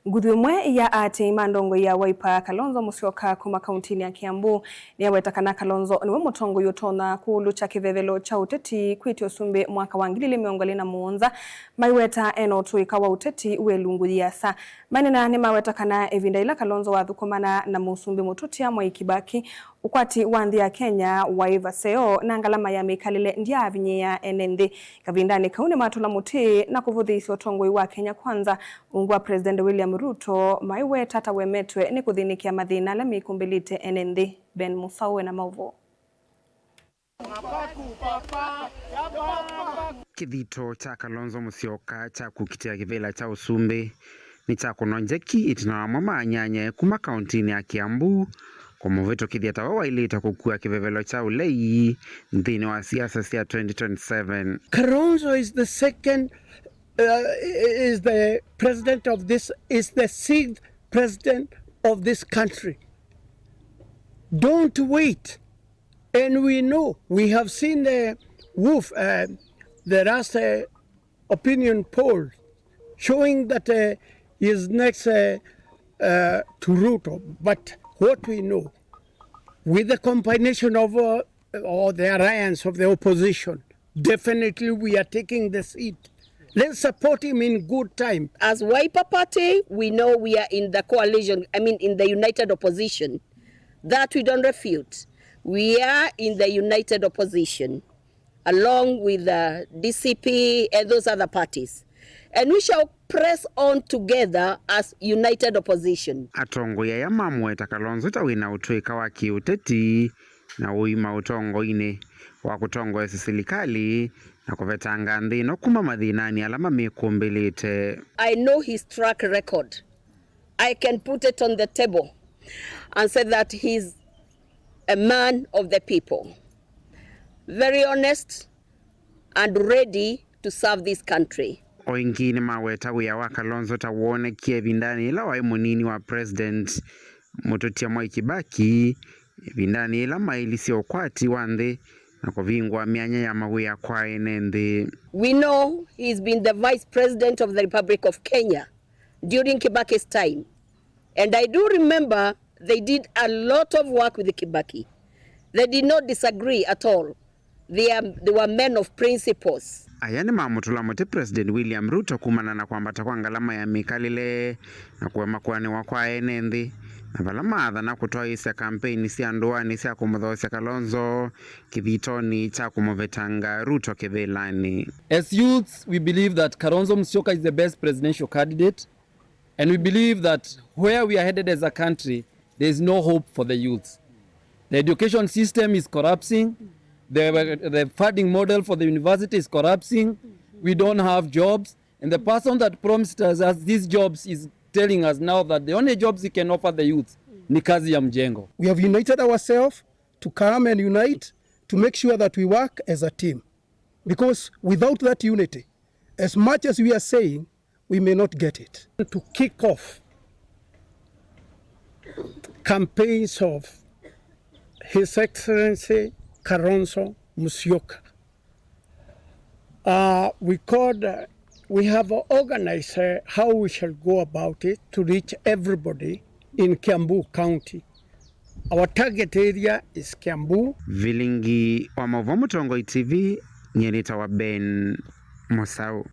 Nguthumwe ya ati mandongo ya Wiper Kalonzo Musyoka kuma kauntini ya Kiambu niawetakana Kalonzo niwe mutongo yotona kuulucha kivevelo cha uteti kwitio sumbe mwaka wa 2027 maiweta eno tuika wa uteti welungu yasa manena ni mawetakana evinda ila Kalonzo wathukumana na musumbi mututia Mwai Kibaki ukwati wanthi ya Kenya waivaseo na ngalama ya mikalile ndia avinye ya enende kavindani kauni matula muti na kuvuthisi otongoi wa Kenya kwanza ungwa President William Ruto maiwe tata wemetwe ni kuthinikia mathina la mikumbilite enende. Ben Musawe na mauvo. Kithito cha Kalonzo Musyoka cha kukitia kivela cha usumbi ni cha kunonjeki itina mama nyanya kuma kauntini ya Kiambu kwa muvito kithiata wawailita kukua kivevelo cha ulei nthini wa siasa sia 2027. Kalonzo is the second is the president of this, is the 6th president of this country. Don't wait. And we know, we have seen the Wolf, the last opinion poll showing that he is next to Ruto. But what we know, with the combination of or the alliance of the opposition, definitely we are taking the seat. Let's support him in good time. As Wiper Party, we know we are in the coalition, in the united opposition. That we don't refute. We are in the united opposition, along with the DCP and those other parties. And we shall press on together as united opposition. Atongo ya mamweta Kalonzo tawina utuika wa kiuteti na uima utongo ine wa kutongo ya sisilikali na kuvetanga ndino kuma madhinani alama mikumbilite. I know his track record. I can put it on the table and say that he's a man of the people. Very honest and ready to serve this country. Oingine maweta wia wa Kalonzo tawone kievindani ila wa munini wa President mututia Mwai Kibaki vindani ila mailisi okwati wande na kuvingwa mianya ya mawia kwa enende. We know he's been the Vice President of the Republic of Kenya during Kibaki's time. And I do remember they did a lot of work with Kibaki. They did not disagree at all. They were men of principles. Ayani mamutula mote President William Ruto kumana na kwambata kwa ngalama ya mikalile na kuwema kwani wakwa enende. Na vala madha na kutoa isi ya kampeni siya ndoani siya kumudhosi ya Kalonzo kivitoni cha kumuvetanga Ruto kevelani. As youths, we believe that Kalonzo Musyoka is the best presidential candidate, and we believe that where we are headed as a country, there is no hope for the youths. The education system is collapsing. The funding model for the university is collapsing. We don't have jobs. And the person that promised us these jobs is telling us now that the only jobs he can offer the youth ni kazi ya mjengo. We have united ourselves to come and unite to make sure that we work as a team. Because without that unity, as much as we are saying, we may not get it. To kick off campaigns of His Excellency Kalonzo Musyoka, we have organized how we shall go about it to reach everybody in Kiambu County. Our target area is Kiambu. Vilingi wa Mavomo Tongoi TV, Nyenita wa Ben Musau.